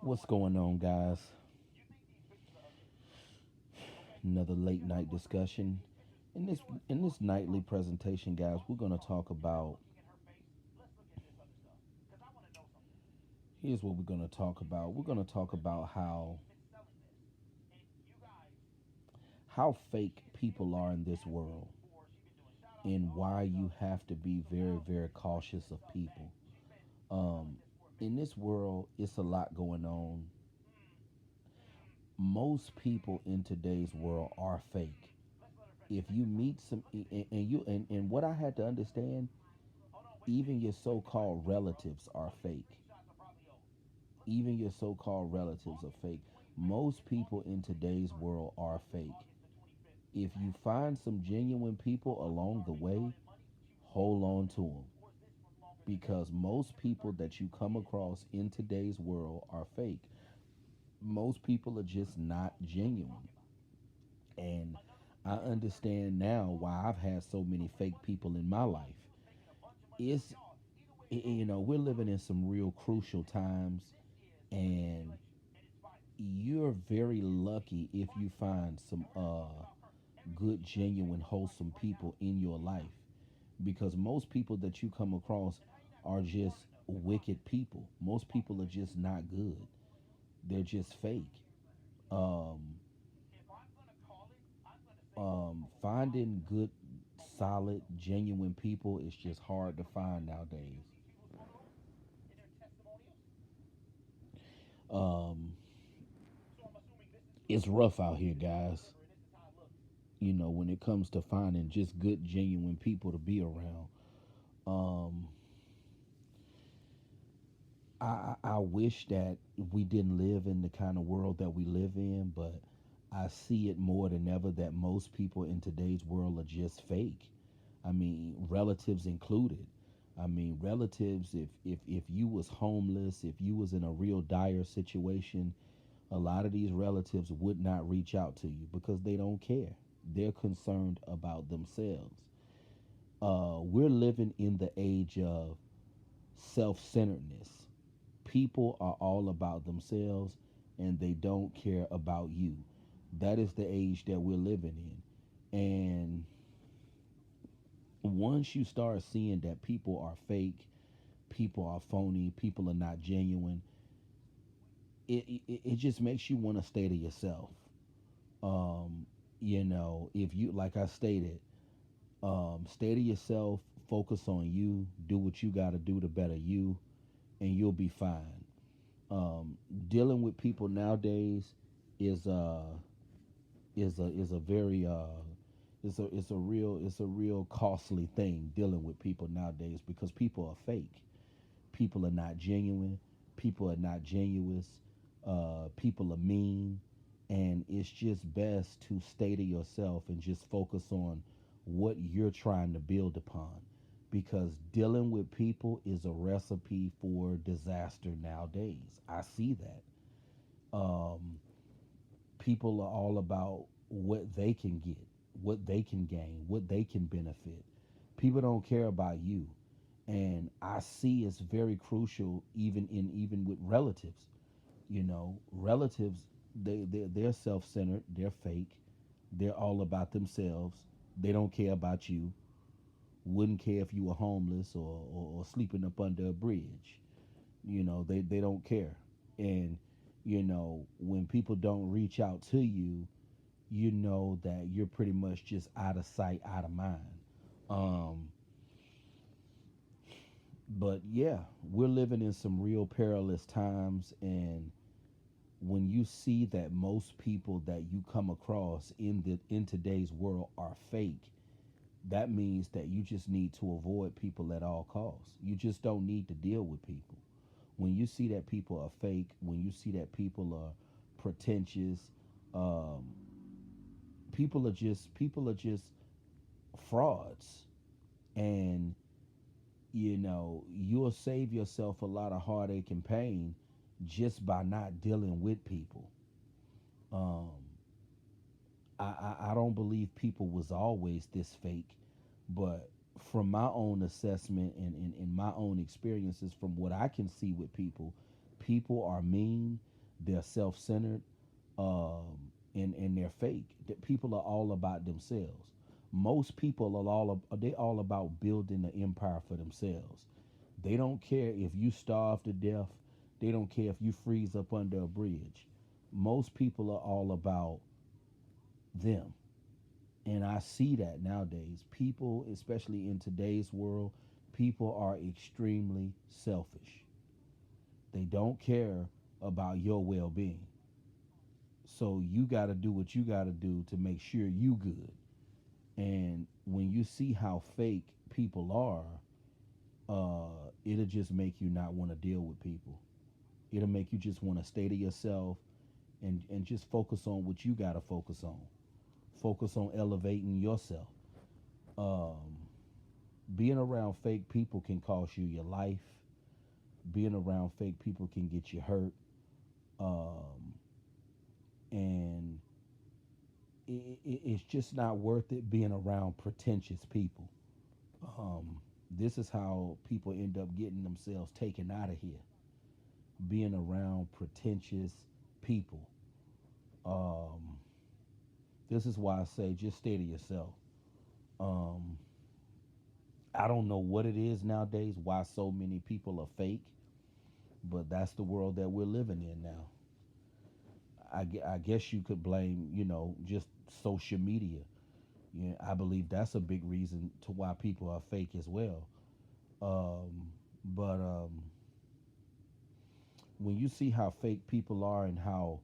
What's going on, guys? Another late night discussion. In this nightly presentation, guys, we're going to talk about. Here's what we're going to talk about. We're going to talk about how fake people are in this world, and why you have to be very, very cautious of people. Um, in this world, it's a lot going on. Most people in today's world are fake. If you meet some, and what I had to understand, even your so-called relatives are fake. Even your so-called relatives are fake. Most people in today's world are fake. If you find some genuine people along the way, hold on to them, because most people that you come across in today's world are fake. Most people are just not genuine. And I understand now why I've had so many fake people in my life. It's, we're living in some real crucial times, and you're very lucky if you find some good, genuine, wholesome people in your life, because most people that you come across are just wicked people. Most people are just not good. They're just fake. Um, Finding good, solid, genuine people is just hard to find nowadays. Um, it's rough out here, guys. When it comes to finding just good, genuine people to be around. Um, I wish that we didn't live in the kind of world that we live in, but I see it more than ever that most people in today's world are just fake. I mean, relatives included. I mean, relatives, if you was homeless, if you was in a real dire situation, a lot of these relatives would not reach out to you because they don't care. They're concerned about themselves. We're living in the age of self-centeredness. People are all about themselves and they don't care about you. That is the age that we're living in. And once you start seeing that people are fake, people are phony, people are not genuine, it just makes you want to stay to yourself. Um, if you, like I stated, stay to yourself, focus on you, do what you got to do to better you, and you'll be fine. Dealing with people nowadays is is a very it's a real costly thing, dealing with people nowadays, because people are fake. People are not genuine. People are not genuine. People are mean, and it's just best to stay to yourself and just focus on what you're trying to build upon, because dealing with people is a recipe for disaster nowadays. I see that. People are all about what they can get, what they can gain, what they can benefit. People don't care about you. And I see it's very crucial, even with relatives. Relatives, they're self-centered, they're fake, they're all about themselves. They don't care about you. Wouldn't care if you were homeless or sleeping up under a bridge. They don't care. And when people don't reach out to you, you know that you're pretty much just out of sight, out of mind. Um, but yeah, we're living in some real perilous times, and when you see that most people that you come across in today's world are fake, that means that you just need to avoid people at all costs. You just don't need to deal with people. When you see that people are fake, when you see that people are pretentious, um, people are just frauds. And you'll save yourself a lot of heartache and pain just by not dealing with people. um, I don't believe people was always this fake, but from my own assessment and my own experiences, from what I can see with people, People are mean, they're self-centered, um, and they're fake. People are all about themselves. Most people are they all about building an empire for themselves. They don't care if you starve to death. They don't care if you freeze up under a bridge. Most people are all about them. And I see that nowadays. People, especially in today's world, people are extremely selfish. They don't care about your well being. So you got to do what you got to do to make sure you good. And when you see how fake people are, it'll just make you not want to deal with people. It'll make you just want to stay to yourself and just focus on what you got to focus on. Focus on elevating yourself. Um, Being around fake people can cost you your life. Being around fake people can get you hurt. Um, and it's just not worth it being around pretentious people. Um, this is how people end up getting themselves taken out of here. Being around pretentious people. Um, this is why I say just stay to yourself. Um, I don't know what it is nowadays, why so many people are fake, but that's the world that we're living in now. I guess you could blame, just social media. Yeah, I believe that's a big reason to why people are fake as well. But when you see how fake people are and how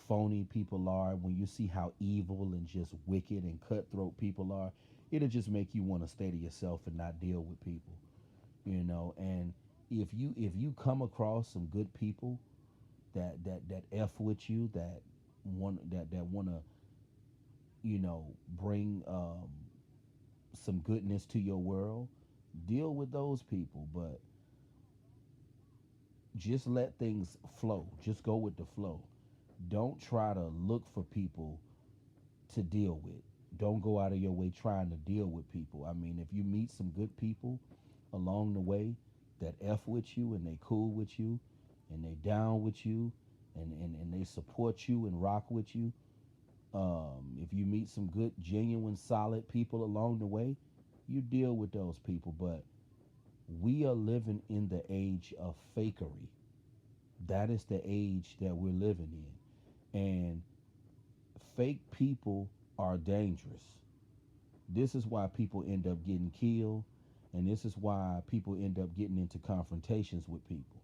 phony people are, when you see how evil and just wicked and cutthroat people are, it'll just make you want to stay to yourself and not deal with people. And if you come across some good people that f with you, that want to bring some goodness to your world, deal with those people. But just let things flow. Just go with the flow. Don't try to look for people to deal with. Don't go out of your way trying to deal with people. I mean, if you meet some good people along the way that F with you and they cool with you and they down with you and they support you and rock with you, if you meet some good, genuine, solid people along the way, you deal with those people. But we are living in the age of fakery. That is the age that we're living in. And fake people are dangerous. This is why people end up getting killed, and this is why people end up getting into confrontations with people.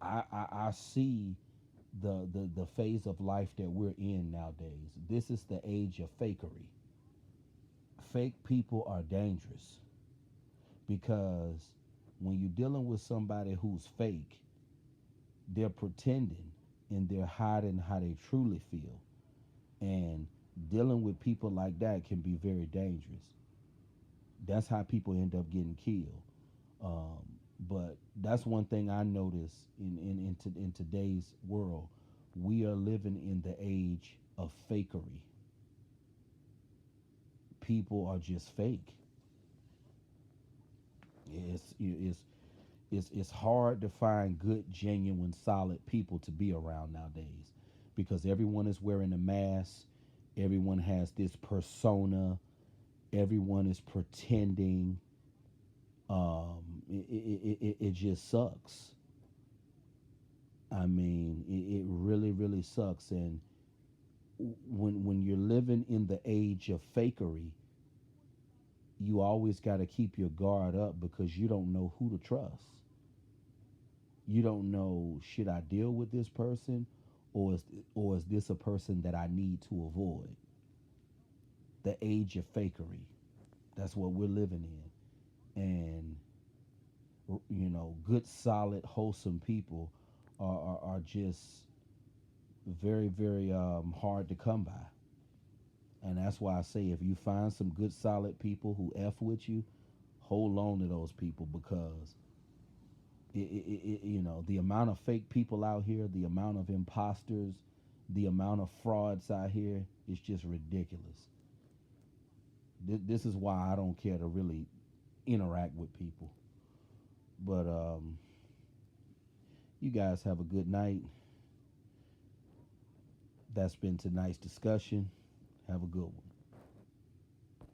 I see the phase of life that we're in nowadays. This is the age of fakery. Fake people are dangerous because when you're dealing with somebody who's fake, they're pretending and they're hiding how they truly feel. And dealing with people like that can be very dangerous. That's how people end up getting killed. Um, but that's one thing I notice in today's world. We are living in the age of fakery. People are just fake. It's hard to find good, genuine, solid people to be around nowadays because everyone is wearing a mask. Everyone has this persona. Everyone is pretending. It just sucks. I mean, it really, really sucks. And when you're living in the age of fakery, you always got to keep your guard up because you don't know who to trust. You don't know, should I deal with this person, or is this a person that I need to avoid? The age of fakery. That's what we're living in, and good, solid, wholesome people are just very, very hard to come by. And that's why I say if you find some good, solid people who f with you, hold on to those people because the amount of fake people out here, the amount of imposters, the amount of frauds out here is just ridiculous. This is why I don't care to really interact with people. But You guys have a good night. That's been tonight's discussion. Have a good one.